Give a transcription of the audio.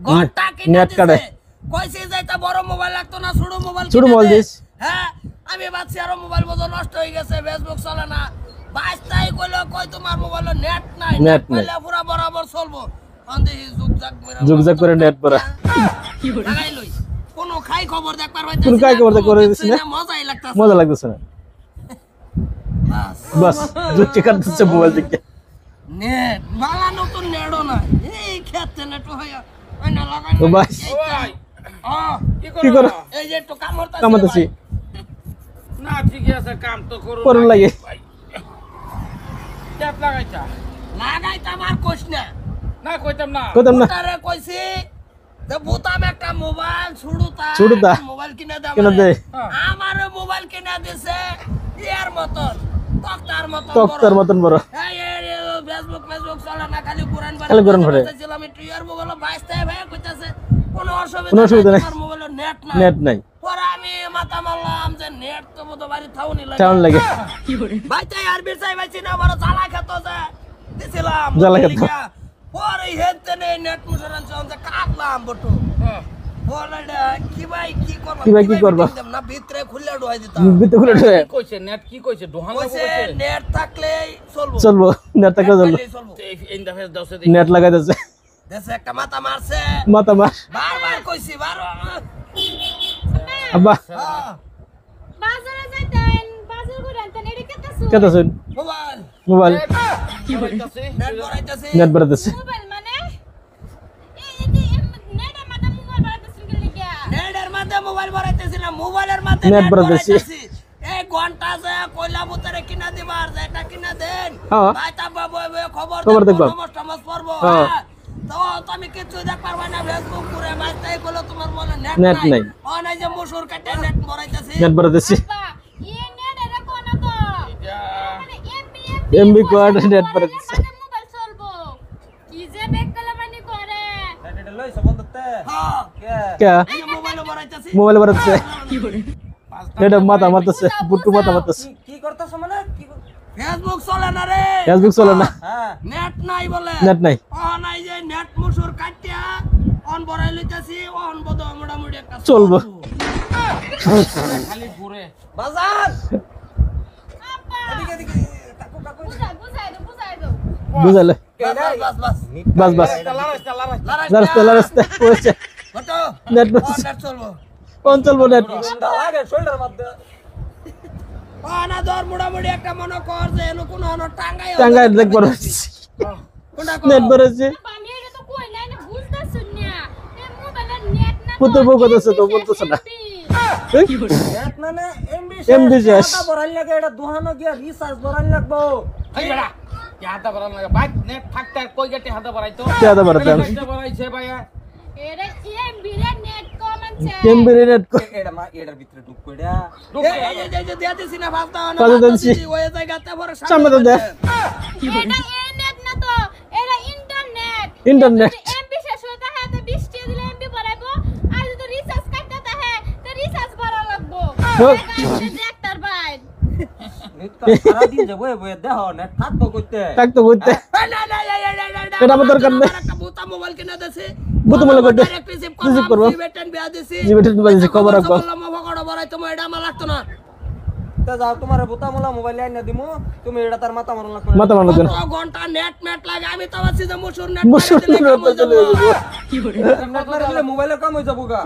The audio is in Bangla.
ঘন্টা কিনে নেট কাটে কইছে যাইতা বড় মোবাইল লাগতো না ছোট মোবাইল দিস হ্যাঁ আমি ভাবছি আর মোবাইল বদল নষ্ট হয়ে গেছে ফেসবুক চলে না বাইস্তাই কইলো কই তোমার মোবাইলে নেট নাই নেট কইলে পুরো বরাবর চলবো অন্ধি জুগজাগ করে নেট পড়া লাগাই লই কোন খাই খবর দেখ পারবাই কোন খাই খবর দেখ করে দিছ না মজা লাগতেছে না বাস জুচ্চি কাটতেছে মোবাইল থেকে নেট বালা নতুন নেটও না এই খেতে নেট হইয়া আইনা লাগাই ও বাস কি করো এই যে তো কামতাছি না ঠিক আছে কাম তো করুন লাগে ট্যাপ লাগাইতাম আর কইছ না না কইতাম না আরে কইছি যে বুতাম একটা মোবাইল ছুড়ুতা মোবাইল কিনে দে আমার মোবাইল কিনে দিছে ইয়ার মতন তক্তার মতন বড় এই ফেসবুক চলে না খালি কোরআন ভরে ছিলাম একটু ইয়ার মোবাইল 22 টাকা ভাই কইতাছে কোনো অসুবিধা নাই আমার মোবাইলে নেট নাই পরে আমি মাথা মারলাম যে নেট তো মতো বাড়ি থাউনি লাগে কি করে ভাই তাই আর বিরসাই ভাই চিনা বড় জ্বালা খেত যে দিছিলাম জ্বালা খেত পরে হেতে নেট মুসরান যে কাটলাম বটু পরে কি ভাই কি করবা না ভিতরে খুলে ঢোয়াই দিতাম কইছে নেট কি কইছে ঢোহান কইছে নেট থাকলে চলবো নেট থাকলে চলবো এই দাফে দাওছে নেট লাগাই দিছে দেশে একটা মাথা মার বারবার কইছি আব্বা বাজারে যাইতেন বাজার করে আনতেন এডি কেতাছুন মোবাইল কি হইতাছে নেট ভরাইতাছে মোবাইল মানে এই নেটের মাথা মোবাইল ভরাইতাছেন কি লিগা নেটের মাথা মোবাইল ভরাইতাছিনা মোবাইলের মাথা নেট ভরাইতাছি এই ঘন্টা যে কইলা বুতরে কিনা দিবার যে এটা কিনা দেন ভাই তা বাবু খবর দেখব নমস্কার পড়বো তো তুমি কিছু দেখ পারবা না ফেসবুক পুরো মাইস্তাই কইলো তোমার মনে নেট নাই ও নাই যে মশুর কাটে নেট ভরাইতাছি এই নেট এর কোন তো মানে এমবি কোড নেট ভরাইতাছি মোবাইল চলবো কি যে বেকলামানি করে এটা লই সম্বন্ধতে হ্যাঁ কে এই মোবাইল ভরাইতাছি কি করে এটা মাথা মারতেছে বুটু মাথা মারতেছে কি করতেছ মানে কি ফেসবুক চলে না রে ফেসবুক চলে না হ্যাঁ নেট নাই বলে নেট নাই ও নাই যে নেট মশুর কাটিয়া অন ভরাই লইতাছি অন বদ মোটামুটি একটা চলবো খালি ঘুরে বাজার আপা এদিকে কাকু বুঝাই দাও বুঝালে বাস লারাস্তা কইছে কত নেট চলবো কোন চলবো নেট লাগে শোল্ডার মধ্যে না দর মোটামুটি একটা মনে কর যে এনো কোন টাঙ্গাই দেখবো নেট ভরেছে আমি এটা তো কই নাই না বুঝতাছুন না এই মোবাইলের নেট না পুতো বকতেছে তো বলতেছ না কি বল নেট না না এমবি শেষ টাকা ভরাল লাগে এটা দুহানো গিয়া রিচার্জ ভরাল লাগবো এই বেড়া কি হাতা ভরাল লাগে ভাই নেট থাকতে কই গেটে হাতা ভরাইতো হাতা ভরাইতো এটা ভরাইছে ভাইয়া এরে এমবি র নেট কম আছে এমবি র নেট এটা মা এটার ভিতরে ঢুক কইরা এই যে দিয়া দিছি না ফালতা না ওই জায়গাতে ভরে সামনে তো দে এটা এই নেট না তো এটা ইন্টারনেট এমবি শেষ হইতা হয় তো 20 টাকা দিলে এমবি ভরাইবো আর যদি রিচার্জ কাটতে হয় তো রিচার্জ ভরা লাগবো ডাক্তার ভাই সারা দিন যে বয়ে দেখো নেট থাকবো কইতে না এটা আমার দরকার নেই একটা বুতা মোবাইল কিনা দেছে বুতা মোবাইল করতে রিসিভ করব জিবেটেন বিয়া দিছি জিবেটেন বিয়া দিছি খবর রাখো মগড় ভরাই তুমি এটা আমার লাগতো না তা যাও তোমার বুতা মোলা মোবাইল আইনা দিমু তুমি এটা তার মাথা মারন লাগবে মাথা মারন লাগবে ঘন্টা নেট লাগে আমি তো আছি যে মশুর নেট কি করে নেট মারলে মোবাইলে কাম হই যাবো গা